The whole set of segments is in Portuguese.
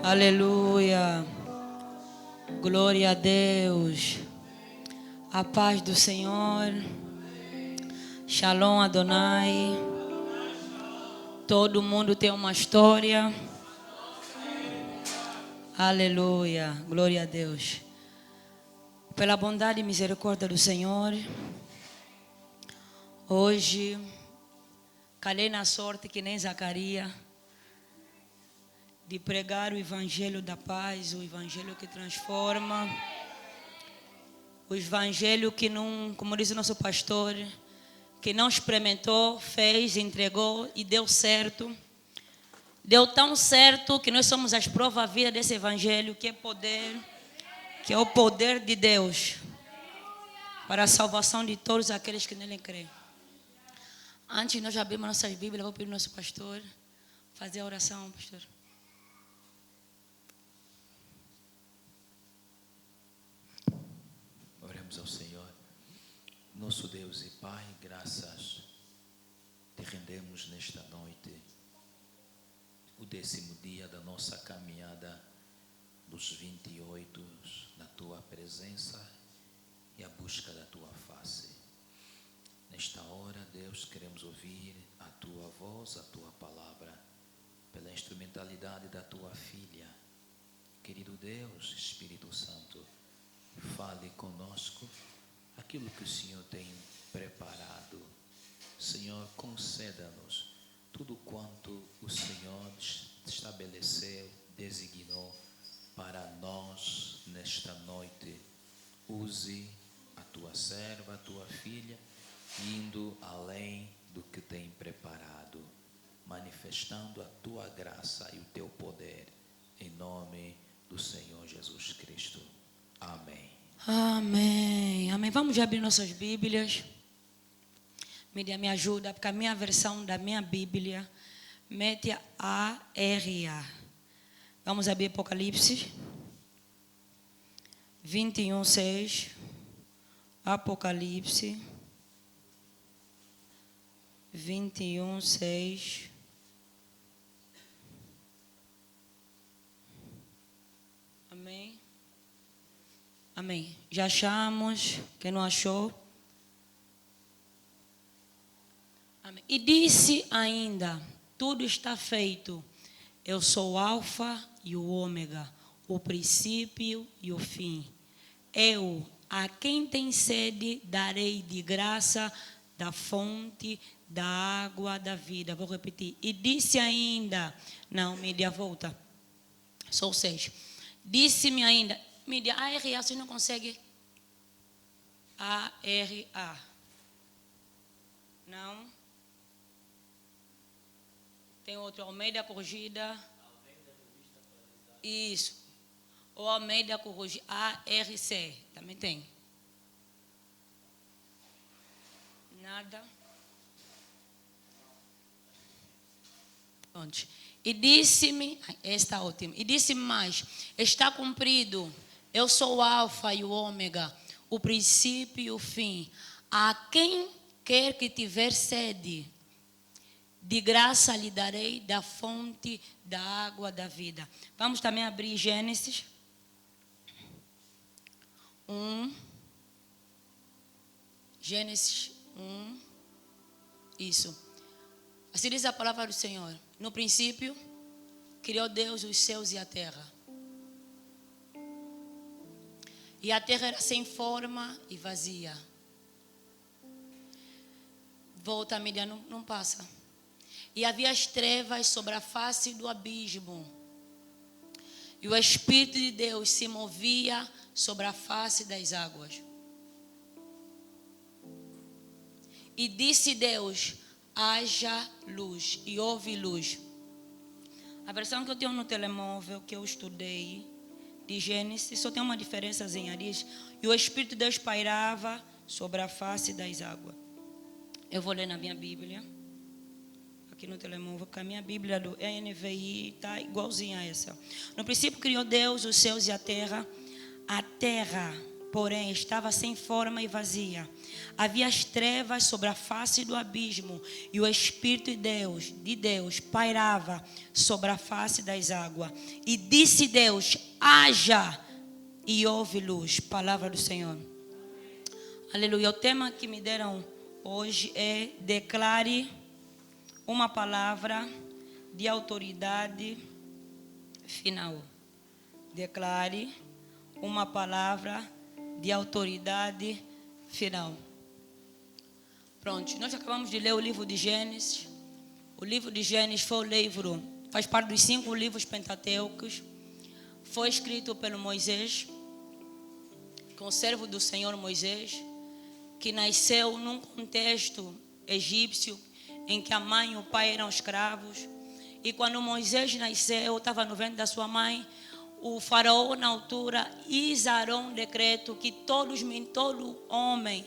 Aleluia. Glória a Deus. A paz do Senhor. Shalom Adonai. Todo mundo tem uma história. Aleluia. Glória a Deus. Pela bondade e misericórdia do Senhor, hoje calhei na sorte que nem Zacarias de pregar o evangelho da paz, o evangelho que transforma, o evangelho que não, como diz o nosso pastor, que não experimentou, fez, entregou e deu certo. Deu tão certo que nós somos as provas vivas desse evangelho, que é poder, que é o poder de Deus para a salvação de todos aqueles que nele creem. Antes de nós abrirmos nossas Bíblias, vou pedir ao nosso pastor fazer a oração, pastor. Oremos ao Senhor. Nosso Deus e Pai, graças te rendemos nesta noite, o 10º dia da nossa caminhada dos 28 na tua presença e a busca da tua face. Nesta hora, Deus, queremos ouvir a tua voz, a tua palavra, pela instrumentalidade da tua filha. Querido Deus, Espírito Santo, fale conosco aquilo que o Senhor tem preparado. Senhor, conceda-nos tudo quanto o Senhor estabeleceu, designou para nós nesta noite. Use a tua serva, a tua filha, indo além do que tem preparado, manifestando a tua graça e o teu poder, em nome do Senhor Jesus Cristo. Amém. Amém. Amém. Vamos abrir nossas Bíblias. Me ajuda, porque a minha versão da minha Bíblia mete a ARA. Vamos abrir Apocalipse 21:6. Apocalipse 21:6. Amém. Amém. Já achamos. Quem não achou? Amém. E disse ainda: tudo está feito. Eu sou o Alfa e o Ômega, o princípio e o fim. Eu, a quem tem sede, darei de graça da fonte da água da vida. Vou repetir. E disse ainda, não, mídia, volta. Sou 6. Disse-me ainda, mídia, ARA, você não consegue? ARA. Não. Tem outro, Almeida Corrigida. Isso. Ou Almeida Corrigida, ARC. Também tem. Nada. Pronto. E disse-me, esta ótima. E disse-me mais: está cumprido. Eu sou o Alfa e o Ômega, o princípio e o fim. A quem quer que tiver sede, de graça lhe darei da fonte da água da vida. Vamos também abrir Gênesis 1. Gênesis 1. Isso. Assim diz a palavra do Senhor. No princípio, criou Deus os céus e a terra. E a terra era sem forma e vazia. Volta, mídia, não passa. E havia as trevas sobre a face do abismo. E o Espírito de Deus se movia sobre a face das águas. E disse Deus: haja luz. E houve luz. A versão que eu tenho no telemóvel, que eu estudei, de Gênesis, só tem uma diferençazinha. Diz: e o Espírito de Deus pairava sobre a face das águas. Eu vou ler na minha Bíblia. Aqui no telemóvel, porque a minha Bíblia do NVI está igualzinha a essa. No princípio criou Deus os céus e a terra. A terra porém, estava sem forma e vazia. Havia as trevas sobre a face do abismo, e o Espírito de Deus pairava sobre a face das águas. E disse Deus: haja, e houve luz. Palavra do Senhor. Aleluia. O tema que me deram hoje é: declare uma palavra de autoridade final. Declare uma palavra de autoridade final. Pronto, nós acabamos de ler o livro de Gênesis. O livro de Gênesis foi o livro, faz parte dos 5 livros pentateucos. Foi escrito pelo Moisés, conservo do Senhor Moisés, que nasceu num contexto egípcio, em que a mãe e o pai eram escravos. E quando Moisés nasceu, estava no ventre da sua mãe, o faraó na altura exarou um decreto que todo homem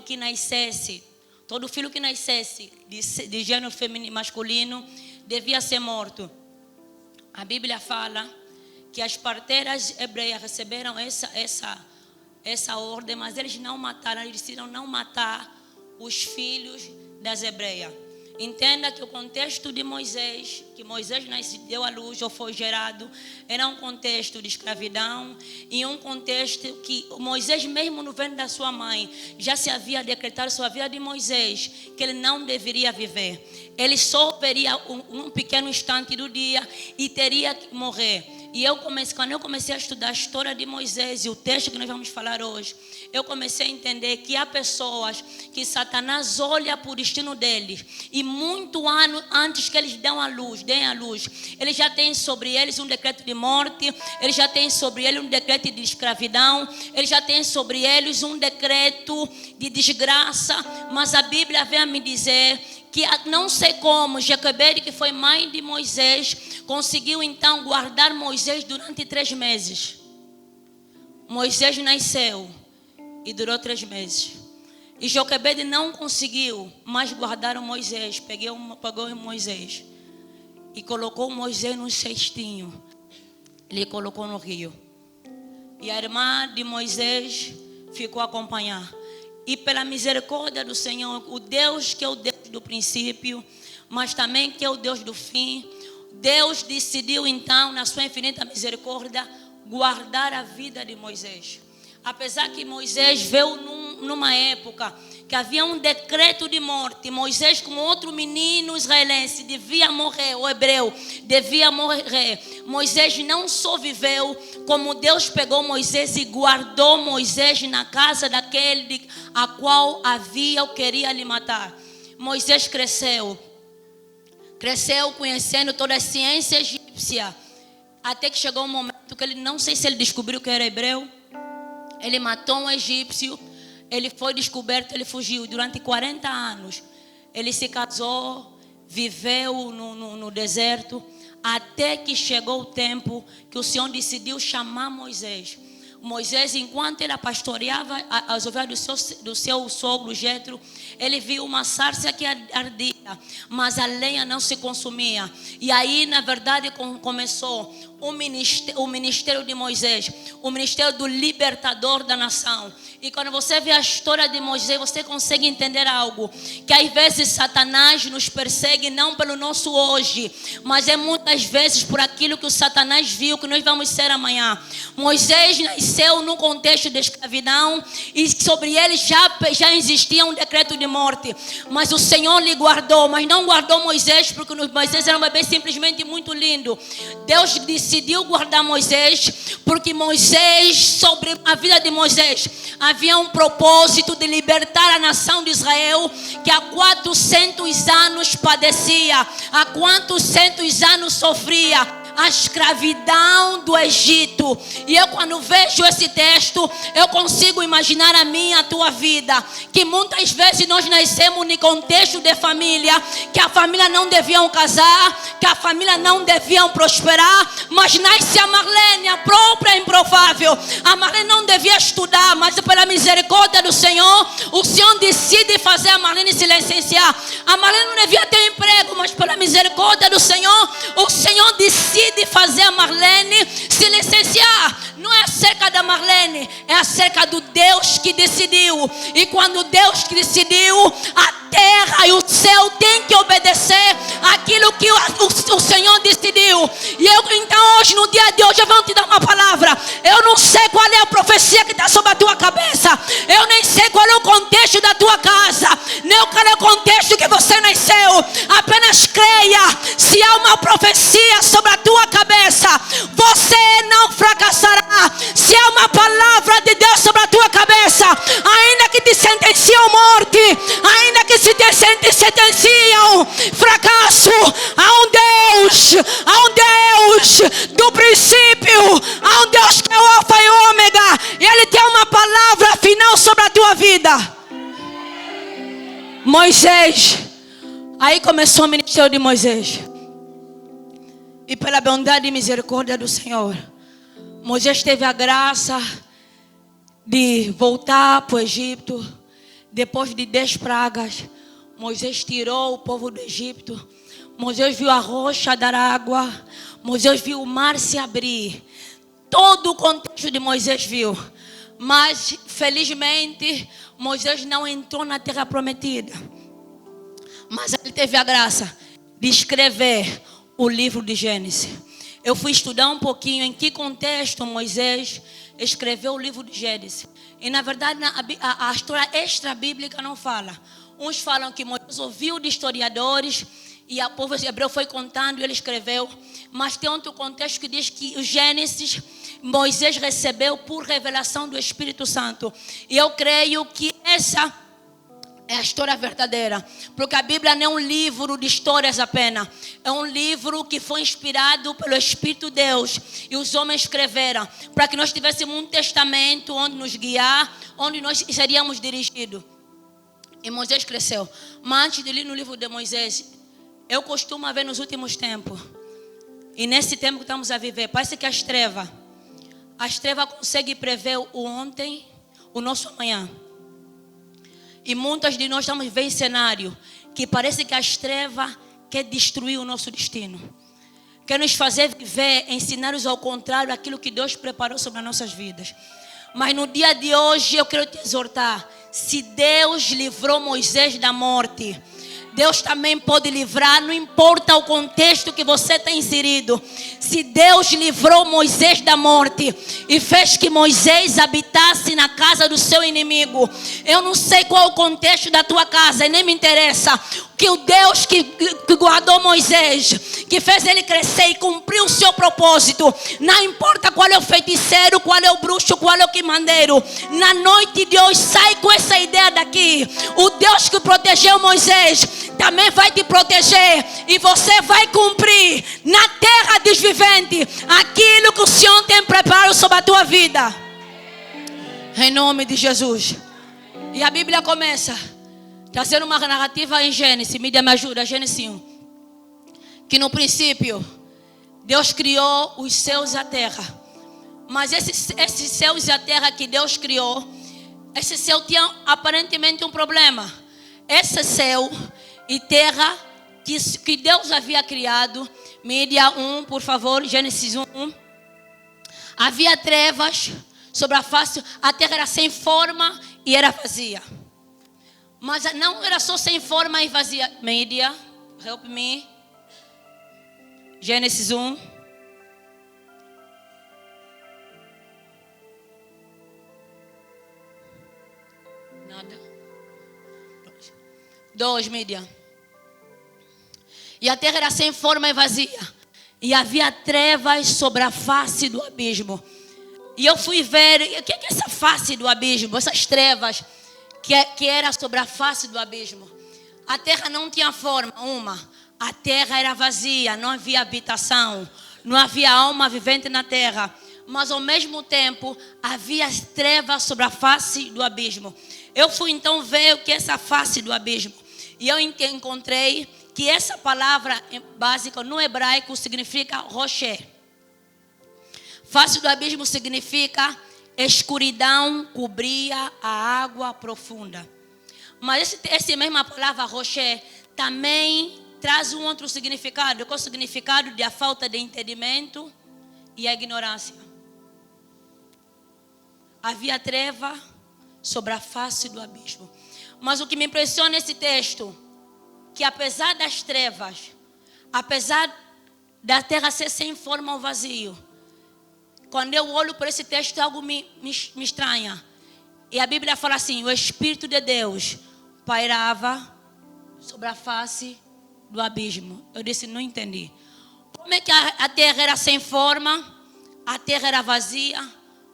que nascesse, todo filho que nascesse de gênero feminino masculino, devia ser morto. A Bíblia fala que as parteiras hebreias receberam essa ordem, mas eles não mataram, eles decidiram não matar os filhos das hebreias. Entenda que o contexto de Moisés, que Moisés deu à luz ou foi gerado, era um contexto de escravidão e um contexto que Moisés, mesmo no ventre da sua mãe, já se havia decretado sobre a vida de Moisés que ele não deveria viver. Ele só veria um pequeno instante do dia e teria que morrer. E quando eu comecei a estudar a história de Moisés e o texto que nós vamos falar hoje, eu comecei a entender que há pessoas que Satanás olha para o destino deles e muito antes que eles deem a luz, ele já tem sobre eles um decreto de morte, ele já tem sobre eles um decreto de escravidão, ele já tem sobre eles um decreto de desgraça. Mas a Bíblia vem a me dizer que não sei como Joquebede, que foi mãe de Moisés, conseguiu então guardar Moisés durante 3 meses. Moisés nasceu e durou 3 meses. E Joquebede não conseguiu mais guardar o Moisés. Pegou o Moisés e colocou Moisés num cestinho. Ele colocou no rio. E a irmã de Moisés ficou a acompanhar. E pela misericórdia do Senhor, o Deus que é o Deus do princípio, mas também que é o Deus do fim, Deus decidiu então, na sua infinita misericórdia, guardar a vida de Moisés. Apesar que Moisés veio numa época que havia um decreto de morte, Moisés, como outro menino israelense, devia morrer, o hebreu devia morrer. Moisés não só viveu, como Deus pegou Moisés e guardou Moisés na casa daquele a qual havia ou queria lhe matar. Moisés cresceu conhecendo toda a ciência egípcia, até que chegou um momento que ele, não sei se ele descobriu que era hebreu, ele matou um egípcio, ele foi descoberto, ele fugiu. Durante 40 anos, ele se casou, viveu no deserto, até que chegou o tempo que o Senhor decidiu chamar Moisés. Moisés, enquanto ele pastoreava as ovelhas do seu sogro Jetro, ele viu uma sarça que ardia, mas a lenha não se consumia. E aí, na verdade, começou o ministério de Moisés, o ministério do libertador da nação. E quando você vê a história de Moisés, você consegue entender algo, que às vezes Satanás nos persegue não pelo nosso hoje, mas é muitas vezes por aquilo que o Satanás viu que nós vamos ser amanhã. Moisés nasceu num contexto de escravidão e sobre ele já existia um decreto de morte, mas o Senhor lhe guardou, mas não guardou Moisés porque Moisés era um bebê simplesmente muito lindo. Deus decidiu guardar Moisés porque Moisés, sobre a vida de Moisés, havia um propósito de libertar a nação de Israel, que há 400 anos padecia, há 400 anos sofria a escravidão do Egito. E eu, quando vejo esse texto, eu consigo imaginar a minha, a tua vida, que muitas vezes nós nascemos em contexto de família, que a família não deviam casar, que a família não deviam prosperar, mas nasce a Marlene, a própria improvável. A Marlene não devia estudar, mas pela misericórdia do Senhor, o Senhor decide fazer a Marlene se licenciar. A Marlene não devia ter emprego, mas pela misericórdia do Senhor, o Senhor decide fazer a Marlene se licenciar. No não é acerca da Marlene, é acerca do Deus que decidiu. E quando Deus decidiu, a terra e o céu têm que obedecer aquilo que o Senhor decidiu. E então hoje, no dia de hoje, eu vou te dar uma palavra. Eu não sei qual é a profecia que está sobre a tua cabeça. Eu nem sei qual é o contexto da tua casa, nem qual é o contexto que você nasceu. Apenas creia. Se há uma profecia sobre a tua cabeça, você não fracassará. Se há uma palavra de Deus sobre a tua cabeça, ainda que te sentenciam morte, ainda que se te sentenciam fracasso, há um Deus do princípio, há um Deus que é o Alfa e o Ômega, e Ele tem uma palavra final sobre a tua vida. Moisés, aí começou o ministério de Moisés. E pela bondade e misericórdia do Senhor, Moisés teve a graça de voltar para o Egito. Depois de 10 pragas, Moisés tirou o povo do Egito. Moisés viu a rocha dar água. Moisés viu o mar se abrir. Todo o contexto de Moisés viu. Mas, felizmente, Moisés não entrou na terra prometida. Mas ele teve a graça de escrever o livro de Gênesis. Eu fui estudar um pouquinho em que contexto Moisés escreveu o livro de Gênesis. E na verdade a história extra-bíblica não fala. Uns falam que Moisés ouviu de historiadores e o povo hebreu foi contando e ele escreveu. Mas tem outro contexto que diz que o Gênesis Moisés recebeu por revelação do Espírito Santo. E eu creio que essa é a história verdadeira, porque a Bíblia não é um livro de histórias apenas. É um livro que foi inspirado pelo Espírito de Deus. E os homens escreveram para que nós tivéssemos um testamento onde nos guiar, onde nós seríamos dirigidos. E Moisés cresceu. Mas antes de ler no livro de Moisés, eu costumo ver nos últimos tempos, e nesse tempo que estamos a viver, parece que as trevas conseguem prever o ontem, o nosso amanhã. E muitas de nós estamos vendo cenário que parece que as trevas quer destruir o nosso destino. Quer nos fazer viver em cenários ao contrário daquilo que Deus preparou sobre as nossas vidas. Mas no dia de hoje eu quero te exortar. Se Deus livrou Moisés da morte, Deus também pode livrar, não importa o contexto que você está inserido. Se Deus livrou Moisés da morte e fez que Moisés habitasse na casa do seu inimigo, eu não sei qual o contexto da tua casa, e nem me interessa. Que o Deus que guardou Moisés, que fez ele crescer e cumpriu o seu propósito, não importa qual é o feiticeiro, qual é o bruxo, qual é o quimandeiro, na noite de hoje sai com essa ideia daqui. O Deus que protegeu Moisés também vai te proteger, e você vai cumprir na terra dos viventes aquilo que o Senhor tem preparado sobre a tua vida, em nome de Jesus. E a Bíblia começa trazendo uma narrativa em Gênesis. Mídia, me ajuda, Gênesis 1. Que no princípio Deus criou os céus e a terra. Mas esses céus e a terra que Deus criou, esse céu tinha aparentemente um problema. Esse céu e terra que Deus havia criado, mídia 1, por favor, Gênesis 1. Havia trevas sobre a face, a terra era sem forma e era vazia. Mas não era só sem forma e vazia. Mídia, help me. Gênesis 1. Nada. 2, mídia. E a terra era sem forma e vazia. E havia trevas sobre a face do abismo. E eu fui ver, o que é essa face do abismo? Essas trevas que era sobre a face do abismo. A terra não tinha forma uma. A terra era vazia, não havia habitação, não havia alma vivente na terra. Mas ao mesmo tempo havia trevas sobre a face do abismo. Eu fui então ver o que é essa face do abismo. E eu encontrei que essa palavra básica no hebraico significa rocher. Face do abismo significa escuridão, cobria a água profunda. Mas essa mesma palavra rocher também traz um outro significado, que é o significado da falta de entendimento e a ignorância. havia treva sobre a face do abismo. Mas o que me impressiona nesse texto, que apesar das trevas, apesar da terra ser sem forma ou vazio, quando eu olho para esse texto, algo me estranha. E a Bíblia fala assim: o Espírito de Deus pairava sobre a face do abismo. Eu disse, não entendi. Como é que a terra era sem forma, a terra era vazia,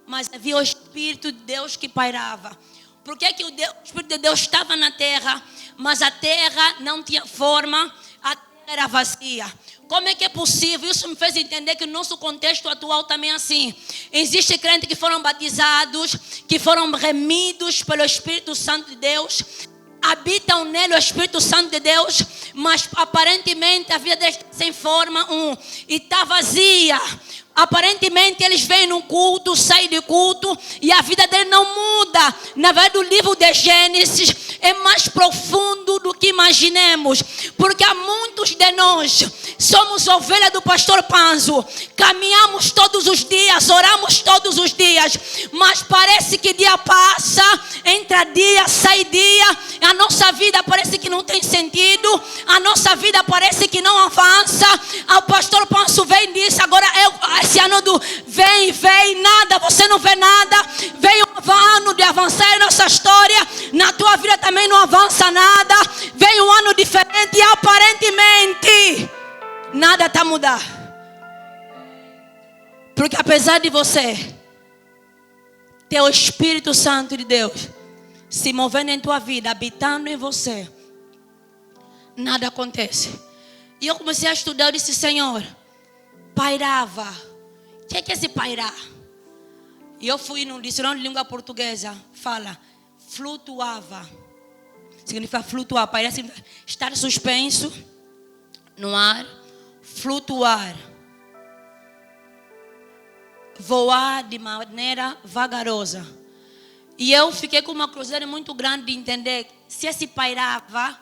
mas havia o Espírito de Deus que pairava? Por que o Espírito de Deus estava na terra, mas a terra não tinha forma, a terra era vazia? Como é que é possível? Isso me fez entender que o nosso contexto atual também é assim. Existem crentes que foram batizados, que foram remidos pelo Espírito Santo de Deus, habitam nele o Espírito Santo de Deus, mas aparentemente a vida deles está sem forma, e está vazia. Aparentemente eles vêm no culto, saem de culto e a vida dele não muda. Na verdade, o livro de Gênesis é mais profundo do que imaginemos, porque há muitos de nós somos ovelha do pastor Panzo, caminhamos todos os dias, oramos todos os dias, mas parece que dia passa, entra dia, sai dia, a nossa vida parece que não tem sentido, a nossa vida parece que não avança. O pastor Panzo vem e disse: agora esse ano do vem, nada, você não vê nada. Vem um ano de avançar em nossa história, na tua vida também não avança nada. Vem um ano diferente e aparentemente nada está a mudar. Porque apesar de você ter o Espírito Santo de Deus se movendo em tua vida, habitando em você, nada acontece. E eu comecei a estudar, eu disse: Senhor, pairava. O que é esse pairar? E eu fui no dicionário de língua portuguesa, fala flutuava. Significa flutuar. Pairar significa estar suspenso no ar, flutuar, voar de maneira vagarosa. E eu fiquei com uma curiosidade muito grande de entender se esse pairava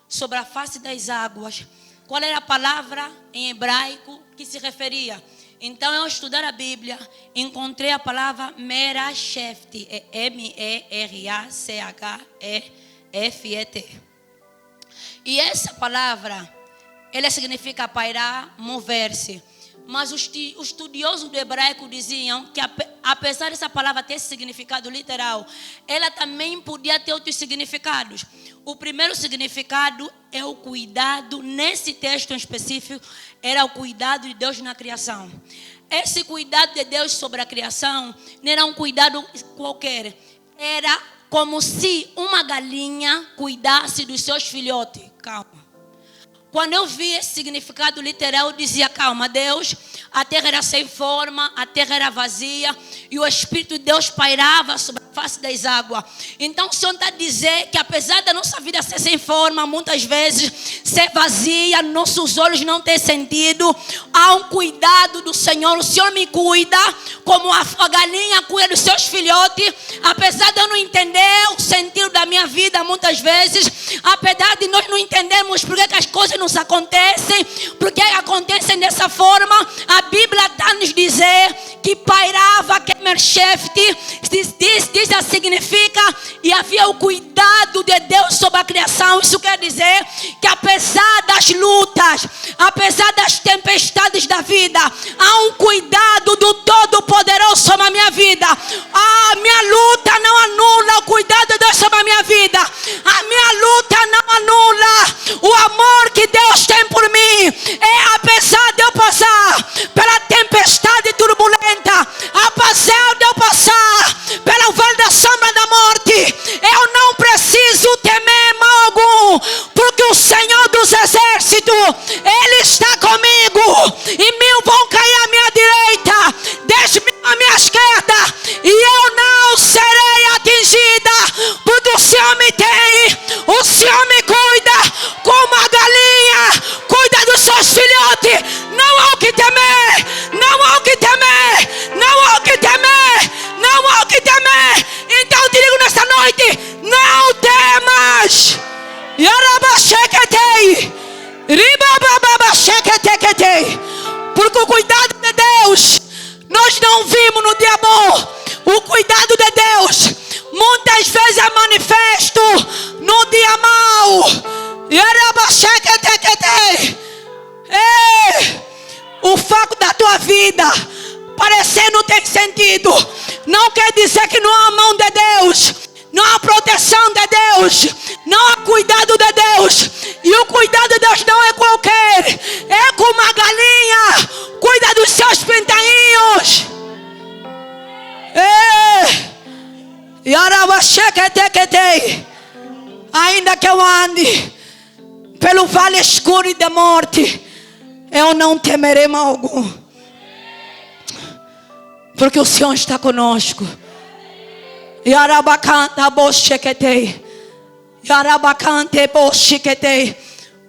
sobre a face das águas, qual era a palavra em hebraico que se referia. Então, eu estudar a Bíblia, encontrei a palavra merachefte, é M-E-R-A-C-H-E-F-E-T. E essa palavra, ela significa pairar, mover-se. Mas os estudiosos do hebraico diziam que apesar dessa palavra ter esse significado literal, ela também podia ter outros significados. O primeiro significado é o cuidado, nesse texto em específico, era o cuidado de Deus na criação. Esse cuidado de Deus sobre a criação não era um cuidado qualquer. Era como se uma galinha cuidasse dos seus filhotes. Calma. Quando eu vi esse significado literal, eu dizia: calma, Deus, a terra era sem forma, a terra era vazia, e o Espírito de Deus pairava sobre a face das águas. Então o Senhor está a dizer que apesar da nossa vida ser sem forma, muitas vezes ser vazia, nossos olhos não ter sentido, há um cuidado do Senhor. O Senhor me cuida como a galinha cuida dos seus filhotes. Apesar de eu não entender o sentido da minha vida muitas vezes, apesar de nós não entendermos por que as coisas nos acontecem, porque acontecem dessa forma, a Bíblia está a nos dizer que pairava, que merchefte, diz significa, e havia o cuidado de Deus sobre a criação. Isso quer dizer que apesar das lutas, apesar das tempestades da vida, há um cuidado do Todo-Poderoso sobre a minha vida. A minha luta não anula o cuidado de Deus sobre a minha vida. A minha luta não anula o amor que Deus tem por mim. É apesar de eu passar pela tempestade turbulenta, apesar de eu passar pelo vale da sombra da morte, eu não preciso temer mal algum, porque o Senhor dos exércitos, Ele está comigo, e 1000 vão cair à minha direita O foco da tua vida parecer não tem sentido, não quer dizer que não há mão de Deus, não há proteção de Deus, não há cuidado de Deus. E o cuidado de Deus não é qualquer, é como uma galinha cuida dos seus pintainhos. Ainda que eu ande pelo vale escuro e da morte, eu não temerei mal algum, porque o Senhor está conosco.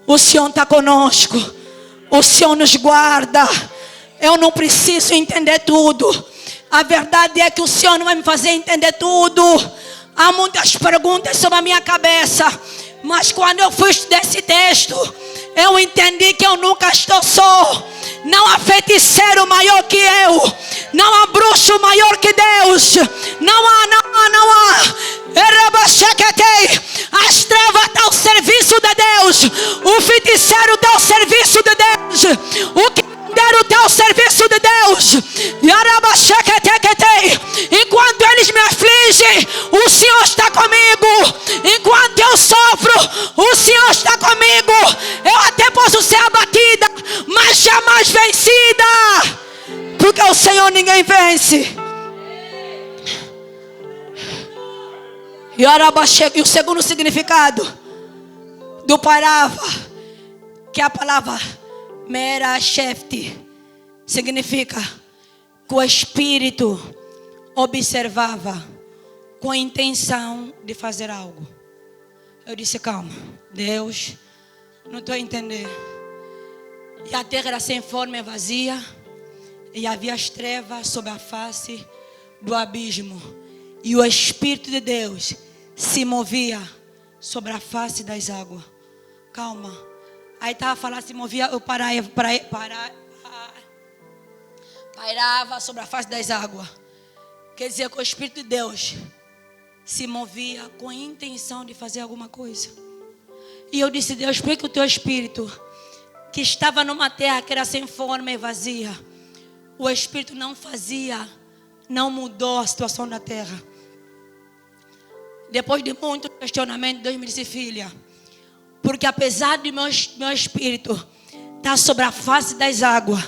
O Senhor está conosco, o Senhor nos guarda. Eu não preciso entender tudo. A verdade é que o Senhor não vai me fazer entender tudo. Há muitas perguntas sobre a minha cabeça, mas quando eu fui estudar esse texto, eu entendi que eu nunca estou só. Não há feiticeiro maior que eu, não há bruxo maior que Deus. Não há. As trevas estão ao serviço de Deus, o feiticeiro está ao serviço de Deus, o que está ao serviço de Deus. Enquanto eles me afligem, o Senhor está comigo. Enquanto eu sofro, o Senhor está comigo. Eu até posso ser abatida, mas jamais vencida, porque o Senhor ninguém vence. E o segundo significado do paráva, que é a palavra Merashefti, significa que o Espírito observava com a intenção de fazer algo. Eu disse, calma, Deus, não estou a entender. E a terra era sem forma e vazia, e havia as trevas sobre a face do abismo, e o Espírito de Deus se movia sobre a face das águas. Calma. Aí estava falando, se movia, eu pairava sobre a face das águas. Quer dizer que o Espírito de Deus se movia com a intenção de fazer alguma coisa. E eu disse, Deus, por que o teu Espírito, que estava numa terra que era sem forma e vazia, o Espírito não fazia, não mudou a situação da terra? Depois de muito questionamento, Deus me disse, filha, porque apesar de meu Espírito estar sobre a face das águas,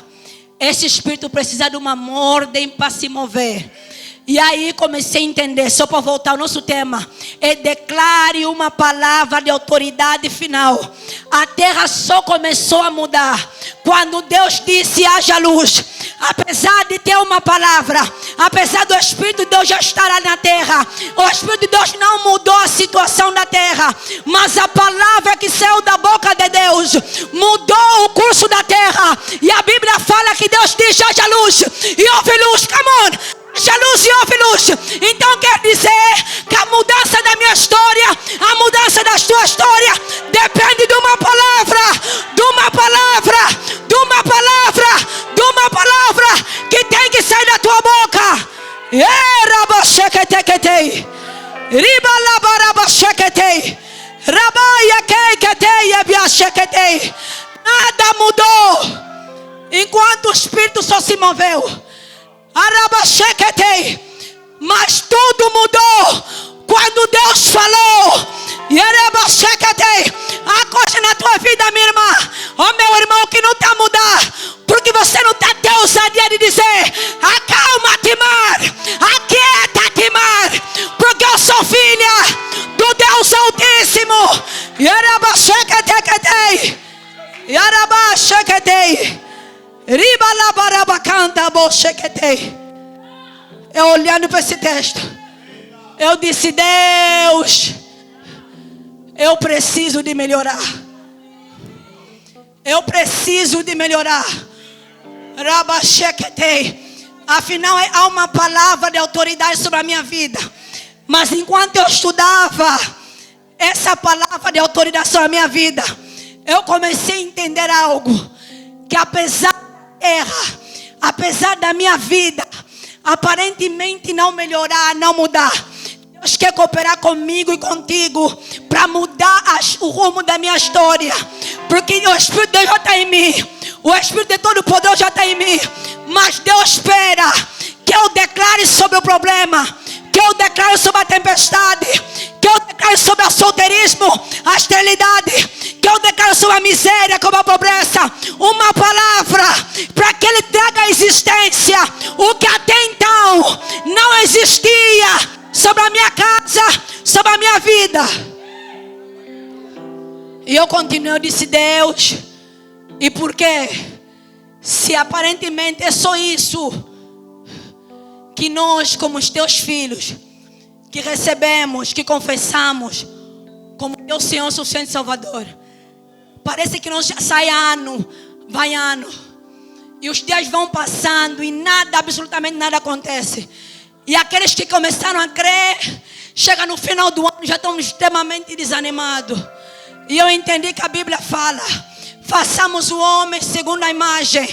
esse Espírito precisa de uma ordem para se mover. E aí comecei a entender, só para voltar ao nosso tema, declare uma palavra de autoridade final. A terra só começou a mudar quando Deus disse haja luz. Apesar de ter uma palavra, apesar do Espírito de Deus já estar ali na terra, o Espírito de Deus não mudou a situação da terra, mas a palavra que saiu da boca de Deus mudou o curso da terra. E a Bíblia fala que Deus diz haja luz e houve luz. Come on! Haja luz e houve luz. Então quer dizer que a mudança da minha história, a mudança da sua história, depende de uma palavra, de uma palavra, de uma palavra, de uma palavra que tem que sair da tua boca. Nada mudou enquanto o Espírito só se moveu. Mas tudo mudou quando Deus falou. Há coisa na tua vida, minha irmã, meu irmão, que não está a mudar, porque você não está a ter ousadia de dizer: acalma-te, mar, aquieta-te, mar, porque eu sou filha do Deus Altíssimo. Eu olhando para esse texto, eu disse: Deus, eu preciso de melhorar. Eu preciso de melhorar. Afinal, há uma palavra de autoridade sobre a minha vida. Mas enquanto eu estudava essa palavra de autoridade sobre a minha vida, eu comecei a entender algo. Que apesar da erra, apesar da minha vida aparentemente não melhorar, não mudar, Deus quer cooperar comigo e contigo para mudar o rumo da minha história. Porque o Espírito de Deus já está em mim. O Espírito de todo poder já está em mim. Mas Deus espera que eu declare sobre o problema, que eu declare sobre a tempestade, que eu declare sobre o solteirismo, a esterilidade, que eu declare sobre a miséria, como a pobreza, uma palavra para que Ele traga à existência o que até então não existia sobre a minha casa, sobre a minha vida. E eu continuei, eu disse: Deus, e por quê? Se aparentemente é só isso que nós, como os teus filhos, que recebemos, que confessamos como teu Senhor suficiente Salvador, parece que nós já sai ano, vai ano, e os dias vão passando e nada, absolutamente nada acontece. E aqueles que começaram a crer, chega no final do ano, já estão extremamente desanimados. E eu entendi que a Bíblia fala: façamos o homem segundo a imagem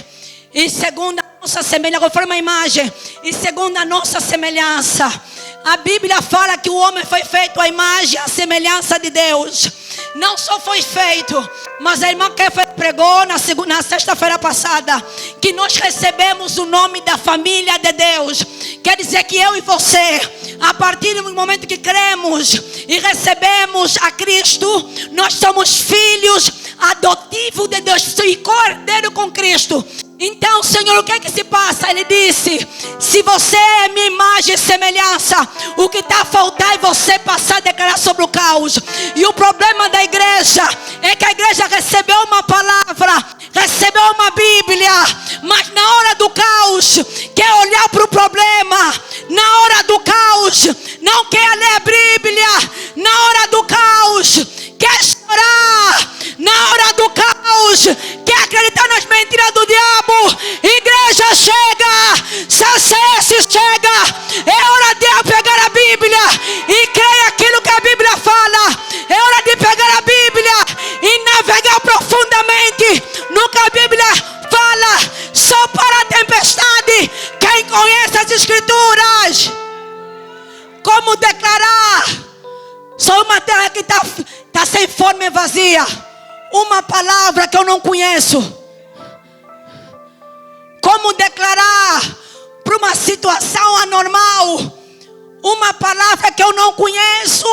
e segundo a nossa semelhança, conforme a imagem e segundo a nossa semelhança. A Bíblia fala que o homem foi feito à imagem e à semelhança de Deus. Não só foi feito, mas a irmã que pregou na sexta-feira passada, que nós recebemos o nome da família de Deus. Quer dizer que eu e você, a partir do momento que cremos e recebemos a Cristo, nós somos filhos adotivos de Deus e cordeiro com Cristo. Então, Senhor, o que é que se passa? Ele disse: se você é minha imagem e semelhança, o que está a faltar é você passar a declarar sobre o caos. E o problema da igreja é que a igreja recebeu uma palavra, recebeu uma Bíblia, mas na hora do caos quer olhar para o problema. Na hora do caos não quer ler a Bíblia. Na hora do caos quer chorar. Na hora do caos quer acreditar nas mentiras do diabo. Igreja, chega! CCS, chega! É hora de pegar a Bíblia e crer aquilo que a Bíblia fala. É hora de pegar a Bíblia e navegar profundamente no que a Bíblia fala. Só para a tempestade quem conhece as Escrituras. Como declarar? Só uma terra que está sem forma e vazia. Uma palavra que eu não conheço. Como declarar para uma situação anormal uma palavra que eu não conheço?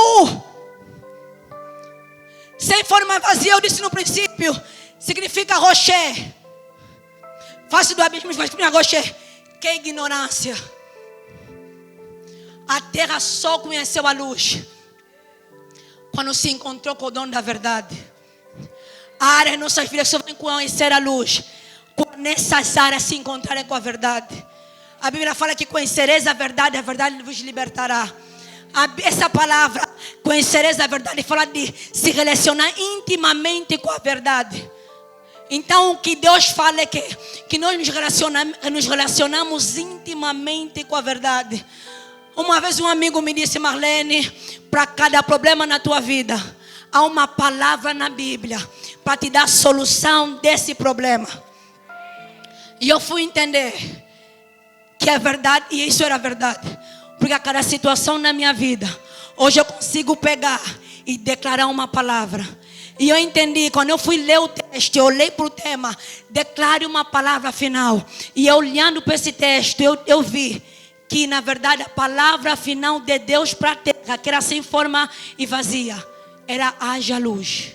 Sem forma vazia, eu disse no princípio, significa rocher. Face do abismo, mas rocher, que é ignorância. A terra só conheceu a luz quando se encontrou com o dono da verdade. A área de nossas vidas só vem conhecer a luz quando nessas áreas se encontrarem com a verdade. A Bíblia fala que conhecereis a verdade vos libertará. Essa palavra, conhecereis a verdade, fala de se relacionar intimamente com a verdade. Então o que Deus fala é que nós nos relacionamos intimamente com a verdade. Uma vez um amigo me disse: Marlene, para cada problema na tua vida, há uma palavra na Bíblia para te dar solução desse problema. E eu fui entender que é verdade, e isso era verdade. Porque a cada situação na minha vida, hoje eu consigo pegar e declarar uma palavra. E eu entendi, quando eu fui ler o texto, eu olhei para o tema, declare uma palavra final. E eu olhando para esse texto, eu vi que na verdade a palavra final de Deus para a terra, que era sem forma e vazia, era haja luz.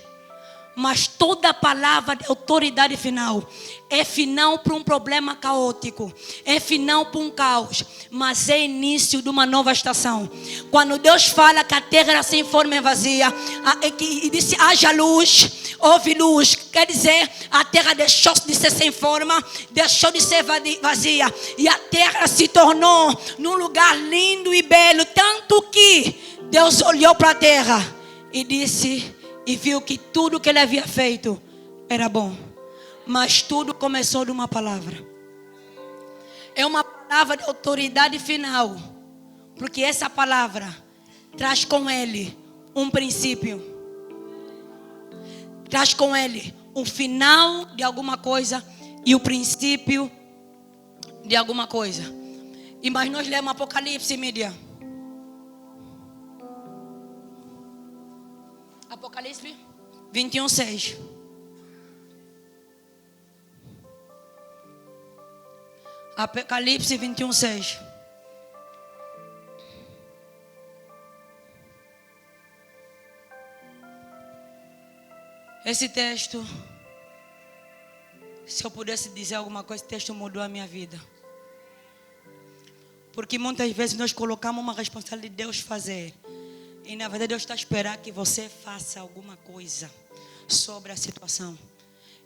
Mas toda palavra de autoridade final é final para um problema caótico, é final para um caos, mas é início de uma nova estação. Quando Deus fala que a terra era sem forma e vazia, e disse haja luz, houve luz, quer dizer, a terra deixou de ser sem forma, deixou de ser vazia, e a terra se tornou num lugar lindo e belo, tanto que Deus olhou para a terra e disse, e viu que tudo que ele havia feito era bom. Mas tudo começou de uma palavra. É uma palavra de autoridade final. Porque essa palavra traz com ele um princípio. Traz com ele o final de alguma coisa e o princípio de alguma coisa. E mas nós lemos Apocalipse, mídia. Apocalipse 21:6. Apocalipse 21:6. Esse texto, se eu pudesse dizer alguma coisa, esse texto mudou a minha vida. Porque muitas vezes nós colocamos uma responsabilidade de Deus fazer. E na verdade Deus está esperando que você faça alguma coisa sobre a situação.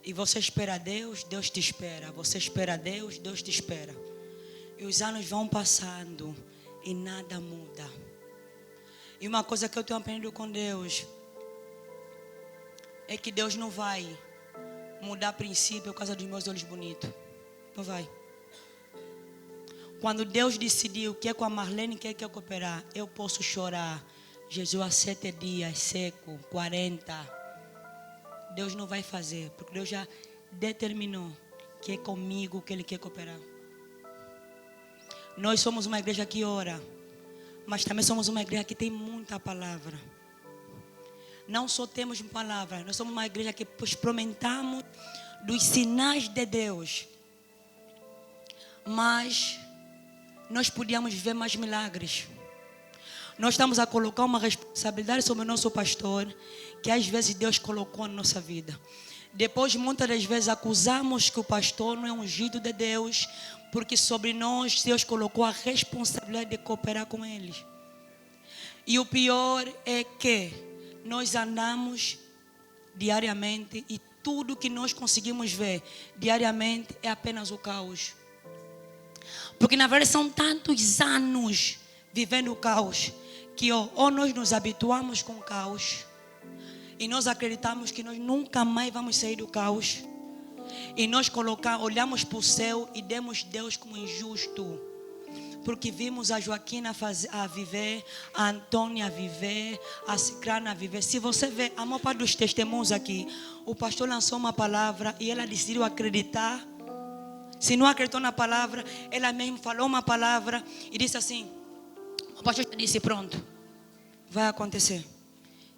E você espera a Deus, Deus te espera. Você espera a Deus, Deus te espera. E os anos vão passando e nada muda. E uma coisa que eu tenho aprendido com Deus é que Deus não vai mudar princípio por causa dos meus olhos bonitos. Não vai. Quando Deus decidiu que é com a Marlene que quer cooperar, eu posso chorar. Jesus há 7 dias, seco, 40. Deus não vai fazer, porque Deus já determinou que é comigo que Ele quer cooperar. Nós somos uma igreja que ora, mas também somos uma igreja que tem muita palavra. Não só temos palavra, nós somos uma igreja que experimentamos dos sinais de Deus. Mas nós podíamos ver mais milagres. Nós estamos a colocar uma responsabilidade sobre o nosso pastor, que às vezes Deus colocou na nossa vida. Depois, muitas das vezes, acusamos que o pastor não é ungido de Deus, porque sobre nós Deus colocou a responsabilidade de cooperar com eles. E o pior é que nós andamos diariamente e tudo que nós conseguimos ver diariamente é apenas o caos. Porque na verdade são tantos anos vivendo o caos que ou nós nos habituamos com o caos e nós acreditamos que nós nunca mais vamos sair do caos. E nós olhamos para o céu e demos Deus como injusto. Porque vimos a Joaquina a viver, a Antônia a viver, a Cicrana a viver. Se você vê a maior parte dos testemunhos aqui, o pastor lançou uma palavra e ela decidiu acreditar. Se não acreditou na palavra, ela mesma falou uma palavra e disse assim: o pastor disse, pronto, vai acontecer.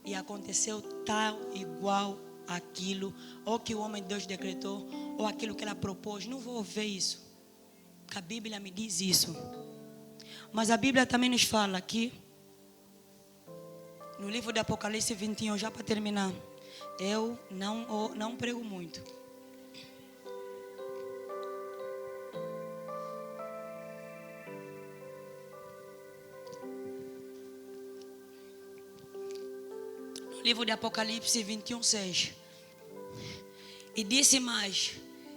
E aconteceu tal igual aquilo, ou que o homem de Deus decretou, ou aquilo que ela propôs. Não vou ver isso, porque a Bíblia me diz isso. Mas a Bíblia também nos fala aqui, no livro de Apocalipse 21, já para terminar, eu não prego muito. Livro de Apocalipse 21:6. E disse mais: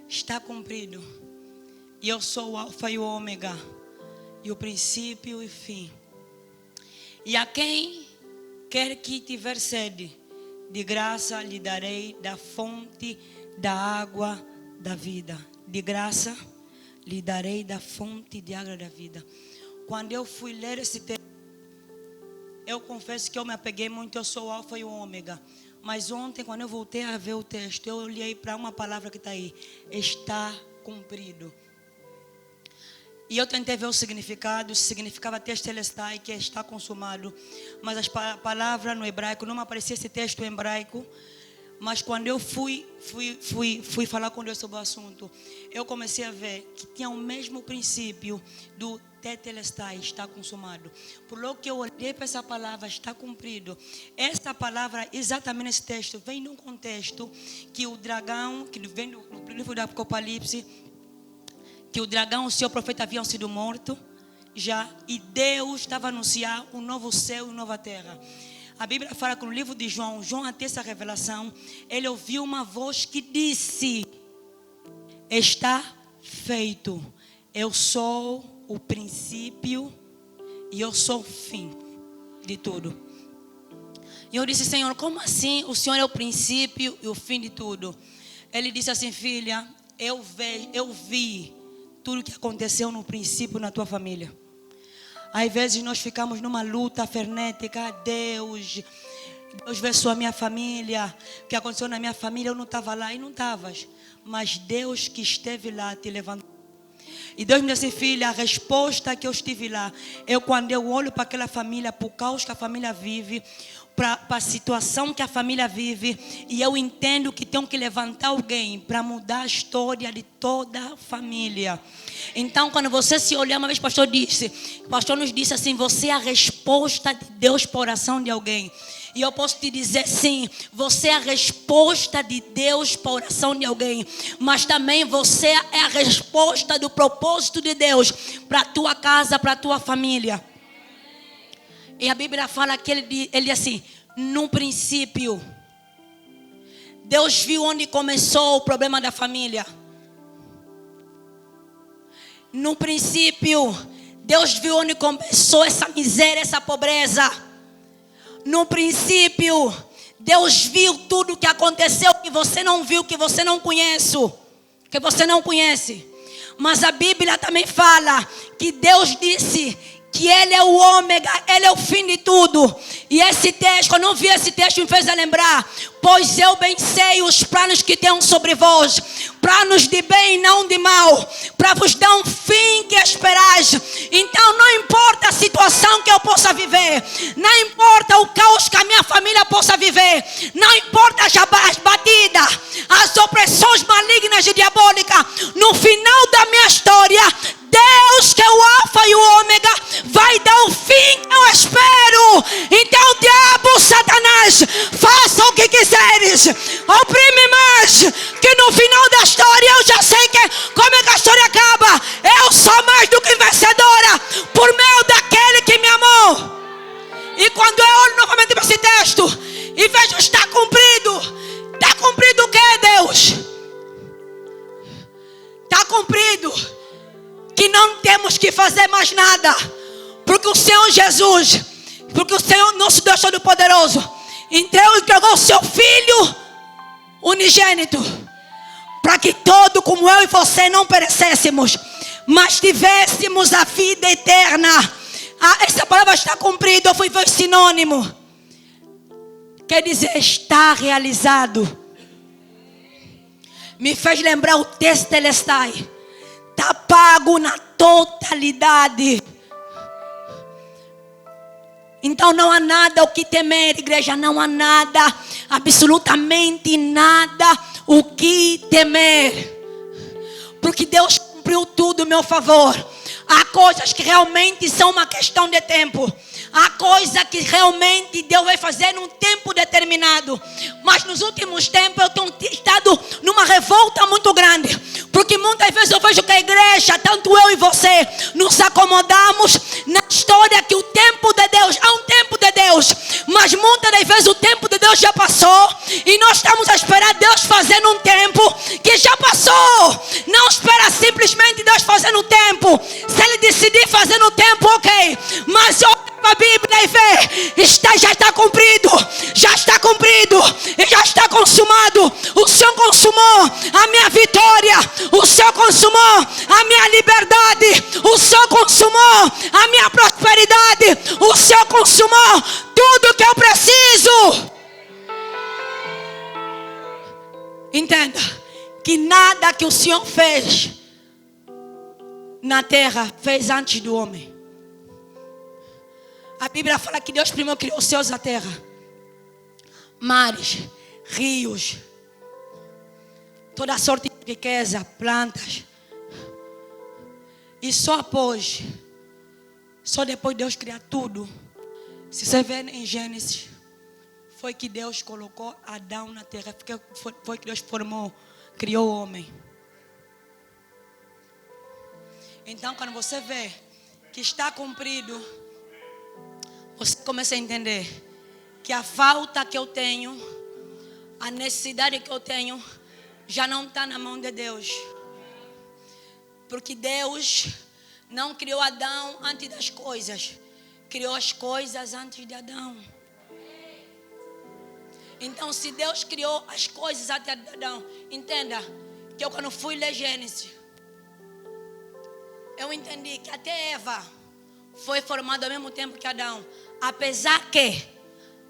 está cumprido. E eu sou o Alfa e o Ômega, e o princípio e o fim. E a quem quer que tiver sede, de graça lhe darei da fonte da água da vida. De graça lhe darei da fonte de água da vida. Quando eu fui ler esse texto, eu confesso que eu me apeguei muito, eu sou o Alfa e o Ômega. Mas ontem, quando eu voltei a ver o texto, eu olhei para uma palavra que está aí: está cumprido. E eu tentei ver o significado. Significava tetelestai, que é está consumado. Mas a palavra no hebraico, não me aparecia esse texto em hebraico. Mas quando eu fui falar com Deus sobre o assunto, eu comecei a ver que tinha o mesmo princípio do tetelestai, está consumado. Por logo que eu olhei para essa palavra, está cumprido. Essa palavra, exatamente nesse texto, vem num contexto que o dragão, que vem no livro do Apocalipse, que o dragão e o seu profeta haviam sido mortos já, e Deus estava a anunciar um novo céu e uma nova terra. A Bíblia fala que no livro de João até essa revelação, ele ouviu uma voz que disse: está feito. Eu sou o princípio e eu sou o fim de tudo. E eu disse: Senhor, como assim o Senhor é o princípio e o fim de tudo? Ele disse assim: filha, eu vi tudo que aconteceu no princípio na tua família. Às vezes nós ficamos numa luta frenética. Deus vê só a minha família. O que aconteceu na minha família, eu não estava lá. E não estavas. Mas Deus que esteve lá te levantou. E Deus me disse: filha, a resposta que eu estive lá, quando eu olho para aquela família, por causa que a família vive, para a situação que a família vive, e eu entendo que tenho que levantar alguém para mudar a história de toda a família. Então, quando você se olhar, uma vez o pastor nos disse assim: você é a resposta de Deus para a oração de alguém. E eu posso te dizer, sim, você é a resposta de Deus para a oração de alguém, mas também você é a resposta do propósito de Deus para a tua casa, para a tua família. E a Bíblia fala que ele assim: no princípio, Deus viu onde começou o problema da família. No princípio, Deus viu onde começou essa miséria, essa pobreza. No princípio, Deus viu tudo que aconteceu que você não viu, que você não conhece. Mas a Bíblia também fala que Deus disse que Ele é o ômega, Ele é o fim de tudo. E esse texto, quando eu vi esse texto, me fez lembrar: pois eu bem sei os planos que tenho sobre vós, planos de bem e não de mal, para vos dar um fim que esperais. Então não importa a situação que eu possa viver, não importa o caos que a minha família possa viver, não importa as batidas, as opressões malignas e diabólicas, no final da minha história, Deus, que é o alfa e o ômega, vai dar o fim que eu espero. Então, diabo, Satanás, faça o que quiseres, oprime mais, que no final da história eu já sei como é que a história acaba. Eu sou mais do que vencedora por meio daquele que me amou. E quando eu olho novamente para esse texto e vejo: está cumprido. Está cumprido o que, Deus? Está cumprido que não temos que fazer mais nada, porque o Senhor Jesus, porque o Senhor, nosso Deus Todo-Poderoso, entregou o seu Filho unigênito, para que todo como eu e você não perecêssemos, mas tivéssemos a vida eterna. Essa palavra está cumprida, foi sinônimo, quer dizer, está realizado. Me fez lembrar o texto Telestai: está pago na totalidade. Então não há nada o que temer, igreja. Não há nada, absolutamente nada o que temer, porque Deus cumpriu tudo a meu favor. Há coisas que realmente são uma questão de tempo. Há coisa que realmente Deus vai fazer num tempo determinado. Mas nos últimos tempos eu tenho estado numa revolta muito grande, porque muitas vezes eu vejo que a igreja, tanto eu e você, nos acomodamos na história que o tempo de Deus é um tempo de Deus, mas muitas das vezes o tempo de Deus já passou e nós estamos a esperar Deus fazer num tempo que já passou. Não espera simplesmente Deus fazer no tempo. Se Ele decidir fazer no tempo, ok, mas a Bíblia e vê, já está cumprido, e já está consumado. O Senhor consumou a minha vitória, o Senhor consumou a minha liberdade, o Senhor consumou a minha prosperidade, o Senhor consumou tudo que eu preciso. Entenda que nada que o Senhor fez na terra fez antes do homem. A Bíblia fala que Deus primeiro criou os céus e a terra, mares, rios, toda sorte de riqueza, plantas. E só depois de Deus criar tudo, se você ver em Gênesis, foi que Deus colocou Adão na terra, foi que Deus criou o homem. Então quando você vê que está cumprido, você começa a entender que a falta que eu tenho, a necessidade que eu tenho, já não está na mão de Deus. Porque Deus não criou Adão antes das coisas, criou as coisas antes de Adão. Então se Deus criou as coisas antes de Adão, entenda que eu quando fui ler Gênesis, eu entendi que até Eva foi formada ao mesmo tempo que Adão. Apesar que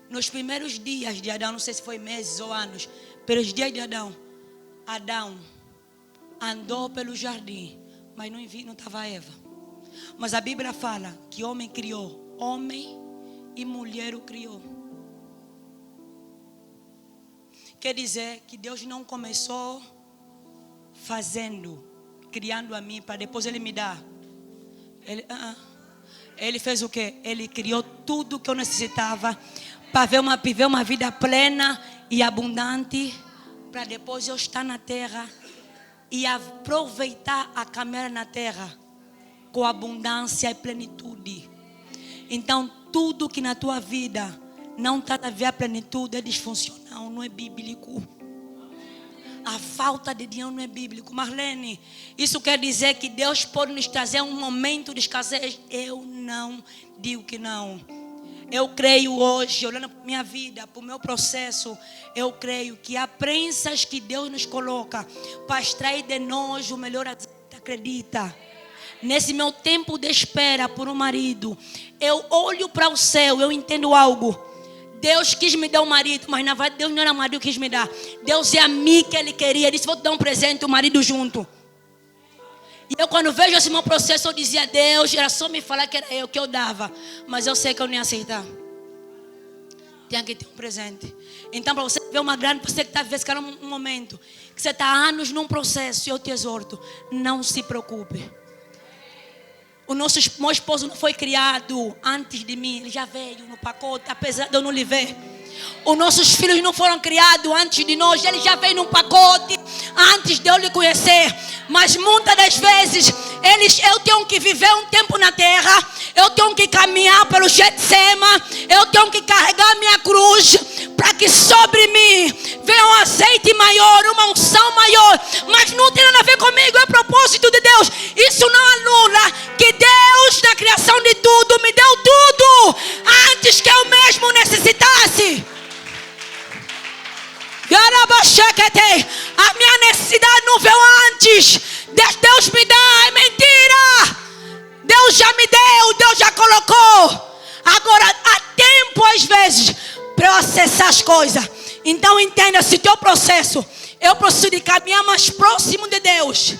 nos primeiros dias de Adão, não sei se foi meses ou anos, pelos dias de Adão andou pelo jardim, mas não estava Eva. Mas a Bíblia fala que homem criou, homem e mulher o criou. Quer dizer que Deus não começou fazendo, criando a mim para depois Ele me dar. Ele fez o quê? Ele criou tudo que eu necessitava para viver uma vida plena e abundante, para depois eu estar na terra e aproveitar a caminhada na terra com abundância e plenitude. Então, tudo que na tua vida não está a ver a plenitude é disfuncional, não é bíblico. A falta de dinheiro não é bíblico. Marlene, isso quer dizer que Deus pode nos trazer um momento de escassez? Eu não digo que não. Eu creio hoje, olhando para a minha vida, para o meu processo, eu creio que há prensas que Deus nos coloca para extrair de nós o melhor. Acredita? Nesse meu tempo de espera por um marido, eu olho para o céu, eu entendo algo. Deus quis me dar um marido, mas na verdade Deus não era o marido que quis me dar. Deus é a mim que Ele queria. Ele disse, vou te dar um presente, o marido junto. E eu quando vejo esse meu processo, eu dizia, Deus, era só me falar que era eu que eu dava. Mas eu sei que eu não ia aceitar. Tinha que ter um presente. Então para você ver uma grande, você que está vivendo um momento, que você está há anos num processo, eu te exorto, não se preocupe. O meu esposo não foi criado antes de mim. Ele já veio no pacote, apesar de eu não lhe ver. Os nossos filhos não foram criados antes de nós. Ele já veio num pacote antes de eu lhe conhecer. Mas muitas das vezes eu tenho que viver um tempo na terra. Eu tenho que caminhar pelo Getsema. Eu tenho que carregar minha cruz, para que sobre mim venha um azeite maior, uma unção maior. Mas não tem nada a ver comigo, é propósito de Deus. Isso não anula que Deus na criação de tudo me deu tudo antes que eu mesmo necessitasse. A minha necessidade não veio antes. Deus me dá, é mentira. Deus já me deu, Deus já colocou. Agora há tempo às vezes para eu acessar as coisas. Então entenda, se teu processo, eu preciso de caminhar mais próximo de Deus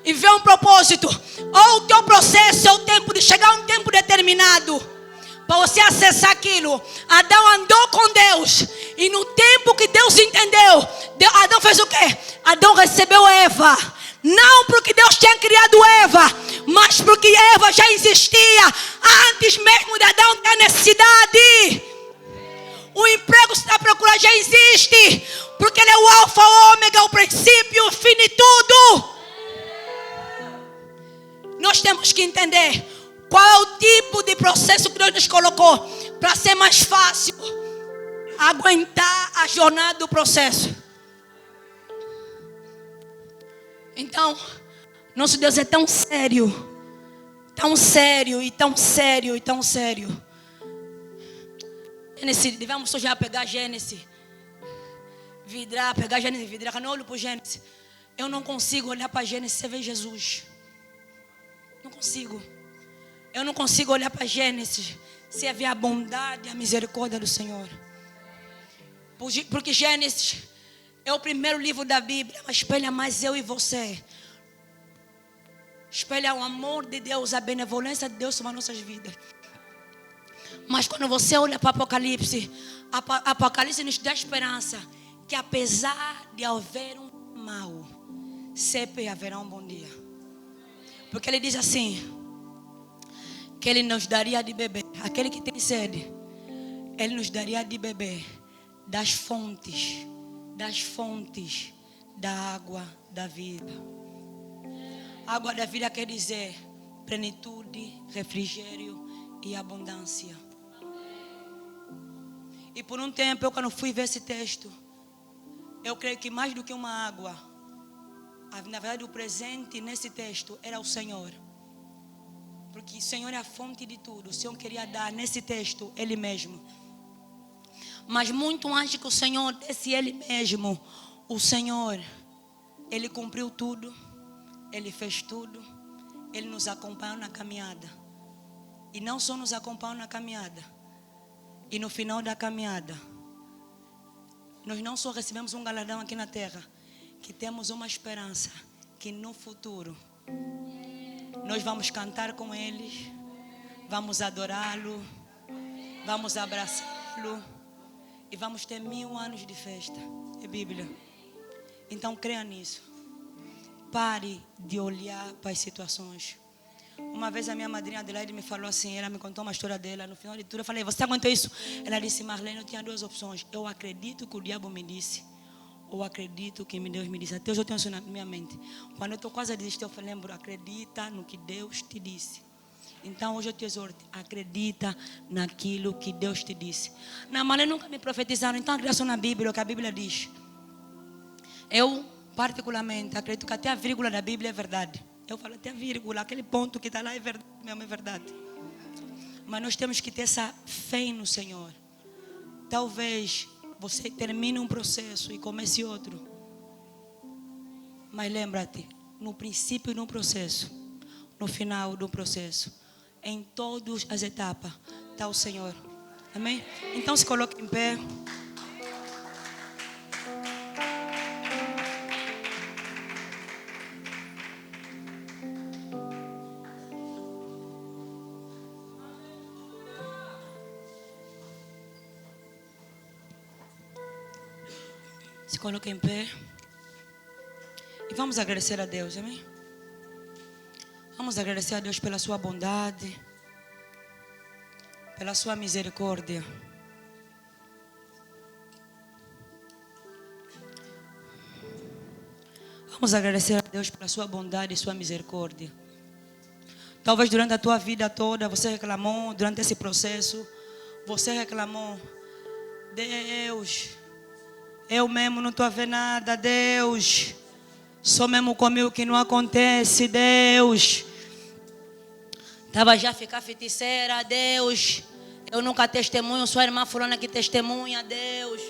e ver um propósito. Ou o teu processo é o tempo de chegar a um tempo determinado para você acessar aquilo. Adão andou com Deus, e no tempo que Deus entendeu, Adão fez o quê? Adão recebeu Eva. Não porque Deus tinha criado Eva, mas porque Eva já existia antes mesmo de Adão ter necessidade. O emprego que você está procurando já existe, porque ele é o alfa, o ômega, o princípio, o fim de tudo. Nós temos que entender qual é o tipo de processo que Deus nos colocou, para ser mais fácil aguentar a jornada do processo. Então, nosso Deus é tão sério, tão sério e tão sério e tão sério. Gênesis, devemos já pegar Gênesis, pegar Gênesis, vidrar. Quando eu olho para o Gênesis, eu não consigo olhar para Gênesis e ver Jesus. Não consigo. Eu não consigo olhar para Gênesis se ver a bondade e a misericórdia do Senhor. Porque Gênesis é o primeiro livro da Bíblia, mas espelha mais eu e você. Espelha o amor de Deus, a benevolência de Deus sobre as nossas vidas. Mas quando você olha para Apocalipse, Apocalipse nos dá esperança que apesar de haver um mal, sempre haverá um bom dia. Porque ele diz assim, que ele nos daria de beber. Aquele que tem sede, ele nos daria de beber das fontes da água da vida. Água da vida quer dizer plenitude, refrigério e abundância. E por um tempo, eu quando fui ver esse texto, eu creio que mais do que uma água, na verdade o presente nesse texto era o Senhor. Porque o Senhor é a fonte de tudo. O Senhor queria dar nesse texto Ele mesmo. Mas muito antes que o Senhor desse Ele mesmo, o Senhor, Ele cumpriu tudo, Ele fez tudo, Ele nos acompanhou na caminhada. E não só nos acompanhou na caminhada, e no final da caminhada, nós não só recebemos um galardão aqui na terra, que temos uma esperança, que no futuro nós vamos cantar com Ele, vamos adorá-lo, vamos abraçá-lo E vamos ter 1000 anos de festa. É Bíblia. Então creia nisso. Pare de olhar para as situações. Uma vez a minha madrinha Adelaide me falou assim, ela me contou uma história dela. No final de tudo eu falei, você aguentou isso? Ela disse, Marlene, eu tinha 2 opções. Eu acredito que o diabo me disse, ou acredito que Deus me disse. Até hoje eu tenho isso na minha mente. Quando eu estou quase a desistir, eu lembro, acredita no que Deus te disse. Então hoje eu te exorto, acredita naquilo que Deus te disse. Não, Marlene, nunca me profetizaram. Então acredita só na Bíblia, o que a Bíblia diz. Eu, particularmente, acredito que até a vírgula da Bíblia é verdade. Eu falo até a vírgula, aquele ponto que está lá é verdade, mesmo é verdade. Mas nós temos que ter essa fé no Senhor. Talvez você termine um processo e comece outro. Mas lembra-te, no princípio e no processo, no final do processo, em todas as etapas, está o Senhor. Amém? Então se coloque em pé. Se coloque em pé. E vamos agradecer a Deus, amém? Vamos agradecer a Deus pela sua bondade, pela sua misericórdia. Vamos agradecer a Deus pela sua bondade e sua misericórdia. Talvez durante a tua vida toda você reclamou, durante esse processo, você reclamou, Deus, eu mesmo não estou a ver nada, Deus. Só mesmo comigo que não acontece, Deus. Estava já a ficar feiticeira, Deus. Eu nunca testemunho, sou a irmã fulana que testemunha, Deus.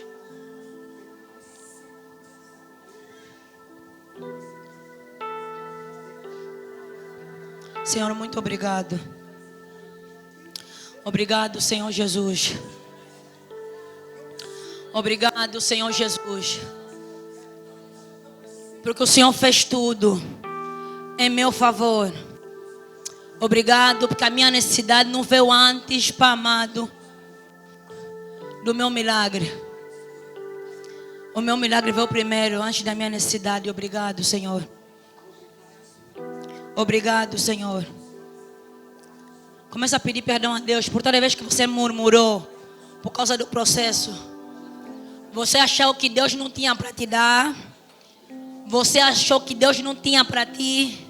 Senhor, muito obrigado. Obrigado, Senhor Jesus. Obrigado, Senhor Jesus. Porque o Senhor fez tudo em meu favor. Obrigado, porque a minha necessidade não veio antes, Pai amado, do meu milagre. O meu milagre veio primeiro, antes da minha necessidade. Obrigado, Senhor. Obrigado, Senhor. Começa a pedir perdão a Deus por toda vez que você murmurou por causa do processo. Você achou que Deus não tinha para te dar. Você achou que Deus não tinha para ti.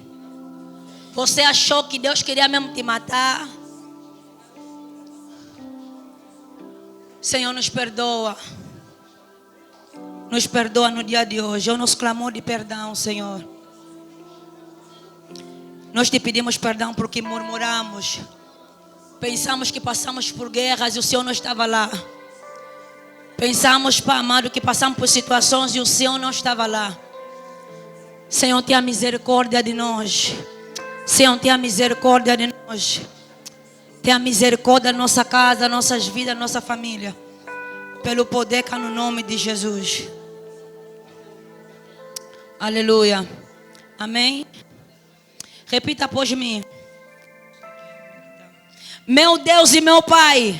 Você achou que Deus queria mesmo te matar. Senhor, nos perdoa. Nos perdoa no dia de hoje. É o nosso clamor de perdão, Senhor. Nós te pedimos perdão porque murmuramos. Pensamos que passamos por guerras e o Senhor não estava lá. Pensamos, Pai amado, que passamos por situações e o Senhor não estava lá. Senhor, tenha misericórdia de nós. Senhor, tenha misericórdia de nós. Tenha misericórdia da nossa casa, nossas vidas, nossa família. Pelo poder que há no nome de Jesus. Aleluia. Amém. Repita após mim. Meu Deus e meu Pai.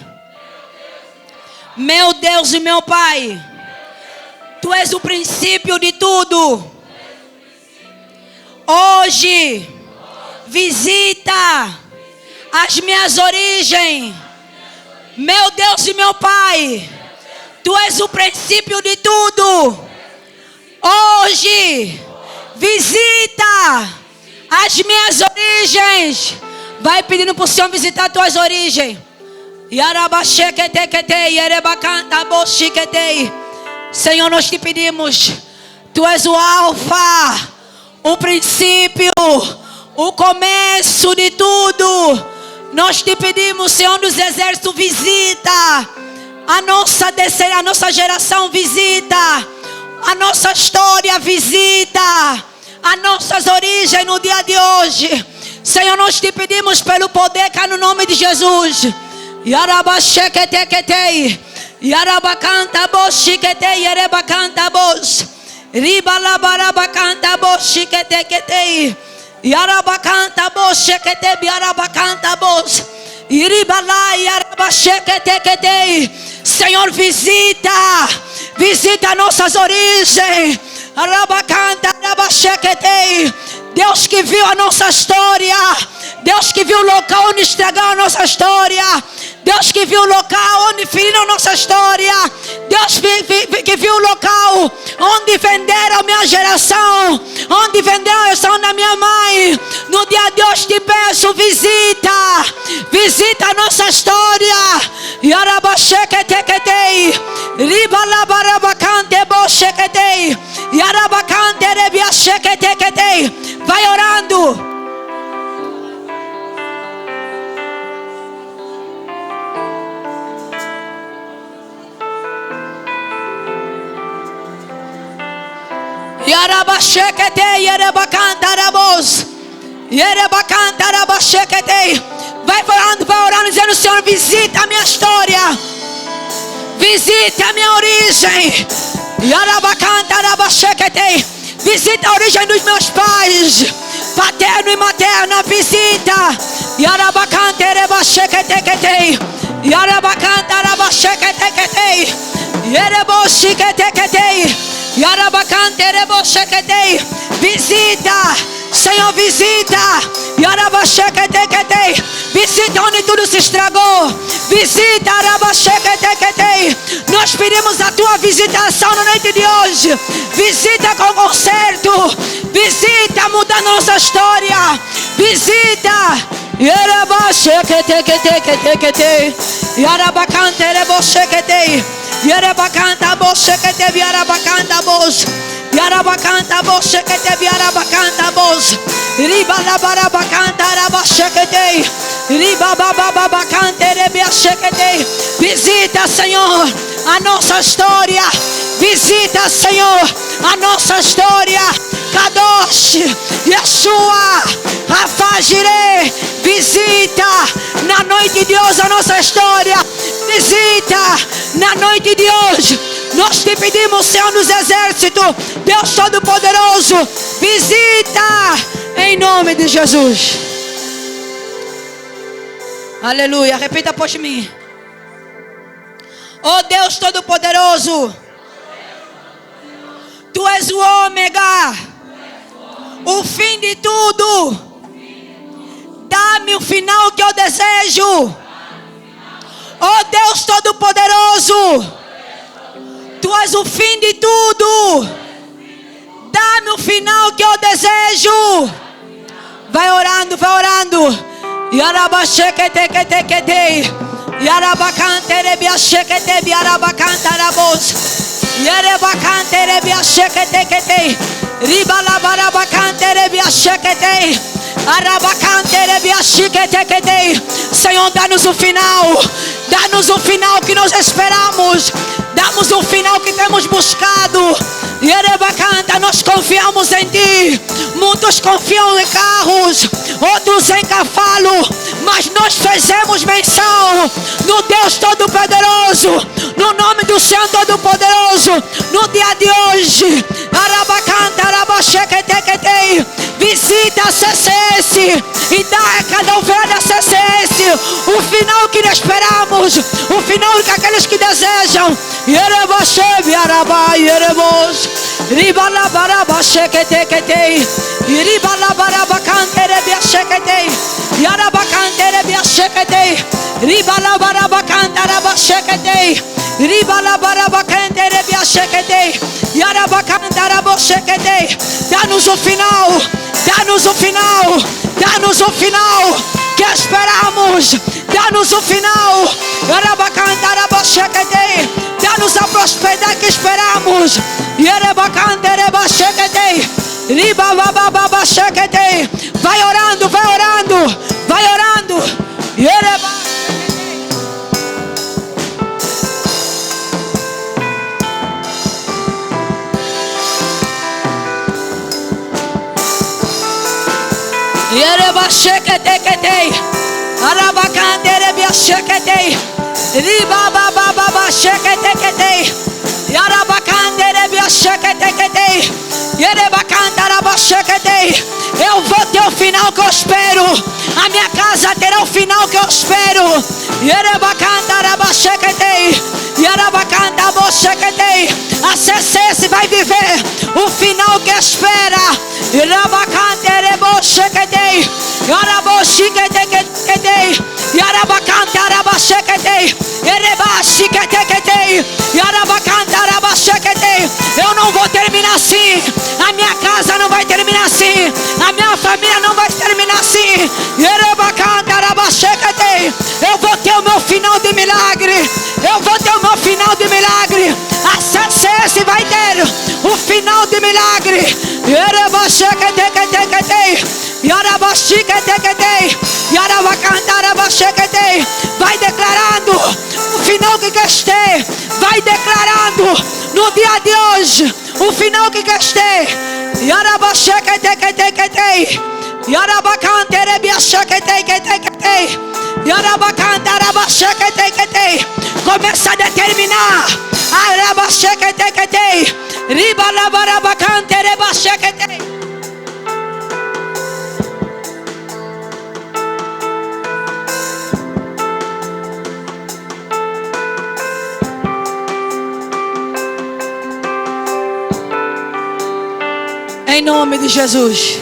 Meu Deus e meu Pai. Tu és o princípio de tudo. Hoje, visita as minhas origens. Meu Deus e meu Pai. Tu és o princípio de tudo. Hoje, visita as minhas origens. Vai pedindo para o Senhor visitar as tuas origens. Senhor, nós te pedimos. Tu és o alfa, o princípio, o começo de tudo. Nós te pedimos, Senhor dos exércitos, visita a nossa geração, visita a nossa história, visita as nossas origens no dia de hoje. Senhor, nós te pedimos pelo poder que há no nome de Jesus. Yarabashekete, Yarabacanta boshikete, Yerebacanta bos, Ribalabarabacanta boshikete, Yarabacanta boshikete, Yarabacanta bos, Senhor, visita nossas origens. Deus que viu a nossa história, Deus que viu o local onde estragaram a nossa história, Deus que viu o local onde feriram a nossa história, Deus que viu o local onde venderam a minha geração, onde venderam a geração da minha mãe. No dia de hoje te peço, visita a nossa história. Yarabasheketei, ribalabarabacante bosheketei, yarabacante rebiasheketei. Vai orando. Yarabasheketei, yarabacantaraboz, yarabacantarabosheketei. Vai orando, dizendo: Senhor, visita a minha história, visita a minha origem. Yarabacantarabosheketei. Visita a origem dos meus pais, paterno e materna, visita. Yarabacanterebasheketei, Yarabacantarabasheketei, Yereboshiketei, Yarabacanterebasheketei. Visita, Senhor, visita. Yarabasheketei. Visita onde tudo se estragou. Visita, Yarabasheketei. Nós pedimos a tua visitação na noite de hoje. Visita com conserto. Visita mudando nossa história. Visita. Yarabasheketei. Yarabacanterebasheketei. Yarabacantabosheketei. Yarabacantabos. Yarabacanta boshekete biarabacanta bos. Riba la barabacanta rabashekete. Riba bababacante rebiashekete. Visita, Senhor, a nossa história. Visita, Senhor, a nossa história. Kadosh, Yeshua, Rafa Jireh. Visita na noite de hoje a nossa história. Visita na noite de hoje. Nós te pedimos, Senhor dos Exércitos, Deus Todo-Poderoso, visita em nome de Jesus. Aleluia. Repita após mim. Oh Deus Todo-Poderoso, Tu és o ômega, o fim de tudo. Dá-me o final que eu desejo. Oh Deus Todo-Poderoso, Tu és o fim de tudo. Dá-me o final que eu desejo. Vai orando, vai orando. Yarabashekete, Yarabacanterebiashekete, Yarabacantarabos, Yarabacanterebiashekete, Ribalabarabacantrebiashekete, Arabacanterebiashekete. Senhor, dá-nos o final. Dá-nos o final que nós esperamos. Dá-nos o final que temos buscado. Yerebacanta, nós confiamos em Ti. Muitos confiam em carros, outros em cavalo, mas nós fazemos menção no Deus Todo-Poderoso, no nome do Senhor Todo-Poderoso, no dia de hoje. Arabacanta, Arabashekete. Visita a CCS e dá a cada ovelha da CCS o final que nós esperamos, o final que aqueles que desejam. Yerebasheb, Araba, Yerebos, Ribalabarabashekete, Ribalabarabacantrebiashekete, Yarabacanterebiashekete, Ribalabarabacantarabiashekete, Ribalabarabacantrebiashekete, Yarabacantarabashekete. Dá-nos o final. Dá-nos o final. Dá-nos o final que esperamos. Dá-nos o final. Yarabacantarabashekete. Dá-nos a prosperidade que esperamos. Yerebacanterebashekete. Ribabababashekete. Vai orando, vai orando, vai orando. Yerebashekete. Arabacanterebiashekete. Ribabababashekete. Yarabacanterebiashekete. Yerebacantarabashekete. Eu vou ter o final. final que eu espero. A minha casa terá o final que eu espero. A CCS vai viver o final que espera. Eu não vou terminar assim. A minha casa não vai terminar assim. A minha família não vai terminar assim. Eu vou ter o meu final de milagre. Eu vou ter o meu final de milagre. A CCS vai ter o final de milagre. Vai declarando o final que quer ter. Vai declarando no dia de hoje o final que quer ter. Começa a determinar. Em nome de Jesus.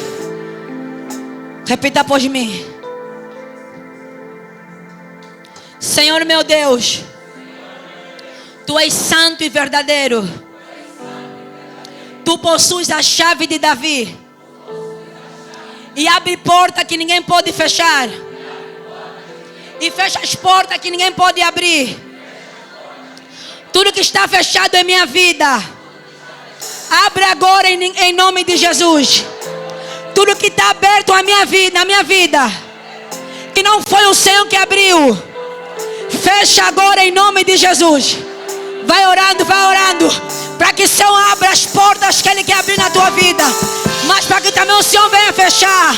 Repita após mim. Senhor meu Deus, Tu és santo e verdadeiro. Tu possuis a chave de Davi e abre porta que ninguém pode fechar, e fecha as portas que ninguém pode abrir. Tudo que está fechado em minha vida, abre agora em nome de Jesus. Tudo que está aberto na minha vida, que não foi o Senhor que abriu, fecha agora em nome de Jesus. Vai orando, para que o Senhor abra as portas que Ele quer abrir na tua vida, mas para que também o Senhor venha fechar.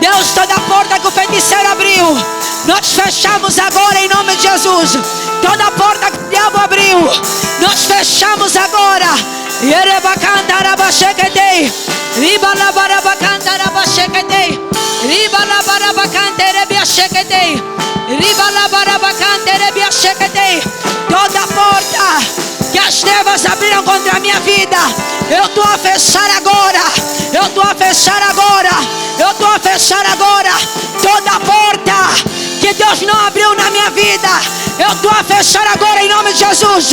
Deus, toda porta que o feiticeiro abriu, nós fechamos agora em nome de Jesus. Toda porta que o diabo abriu, nós fechamos agora. Toda porta que as trevas abriram contra a minha vida, eu estou a fechar agora. Eu estou a fechar agora. Eu estou a fechar agora. Toda porta que Deus não abriu na minha vida, eu estou a fechar agora em nome de Jesus.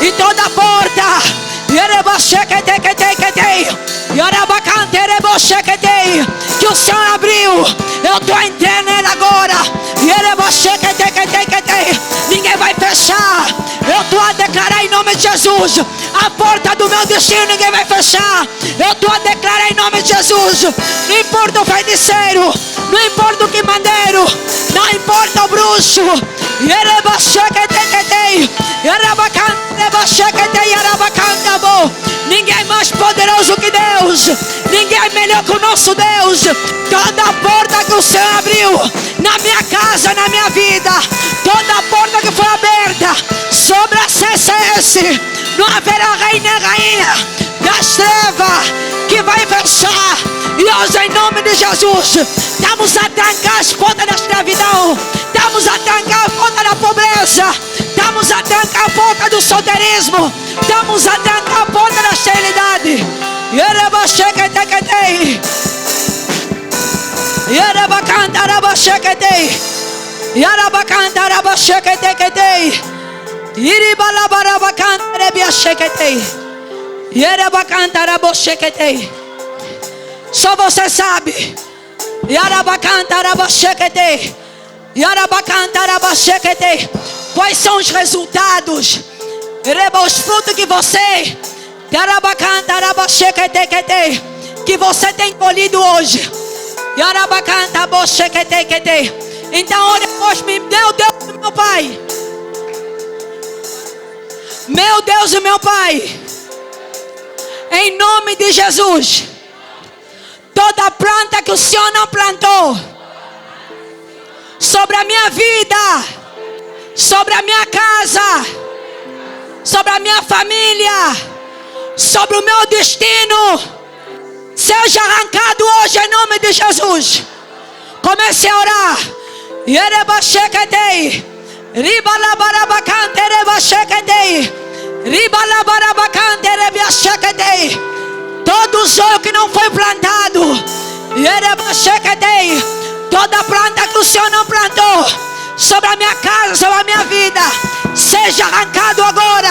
E toda porta que o Senhor abriu, eu estou entrando nela agora. Ninguém vai fechar. Eu estou a declarar em nome de Jesus. A porta do meu destino ninguém vai fechar. Eu estou a declarar em nome de Jesus. Não importa o feiticeiro, não importa o quimandeiro, não importa o bruxo. Ninguém é mais poderoso que Deus. Ninguém é melhor que o nosso Deus. Toda porta que o Senhor abriu na minha casa, na minha vida, toda porta que foi aberta sobre a CCS, não haverá rei nem rainha das trevas que vai fechar. E hoje, em nome de Jesus, estamos a trancar as portas da escravidão, estamos a trancar a porta da pobreza, estamos a trancar a porta do solteirismo, estamos a trancar a porta da esterilidade. Só você sabe. Quais são os resultados? Os frutos que você tem colhido hoje. Então olha depois, meu Deus e meu Pai. Meu Deus e meu Pai, em nome de Jesus, toda planta que o Senhor não plantou sobre a minha vida, sobre a minha casa, sobre a minha família, sobre o meu destino, seja arrancado hoje em nome de Jesus. Comece a orar. Yerebasheketei, ribalabarabacanté, rebasheketei, ribalabarabacanté, rebasheketei. Todo zoio que não foi plantado, yerebasheketei, toda planta que o Senhor não plantou sobre a minha casa, sobre a minha vida, seja arrancado agora,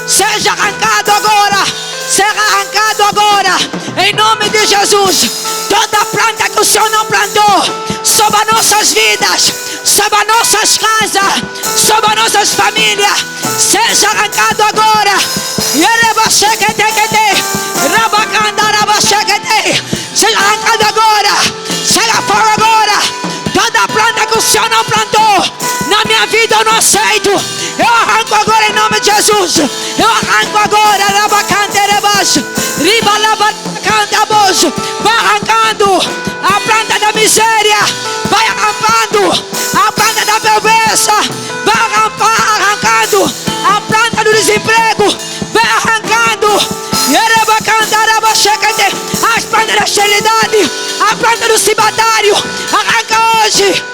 seja arrancado agora, seja arrancado agora, em nome de Jesus. Toda planta que o Senhor não plantou sobre as nossas vidas, sobre as nossas casas, sobre as nossas famílias, seja arrancado agora. Seja arrancado agora, seja fora agora. Toda planta que o Senhor não plantou na minha vida eu não aceito. Eu arranco agora em nome de Jesus. Eu arranco agora. Vai arrancando a planta da miséria, vai arrancando a planta da pobreza, vai arrancando a planta do desemprego, vai arrancando as plantas da esterilidade, a planta do cibatário, arranca hoje.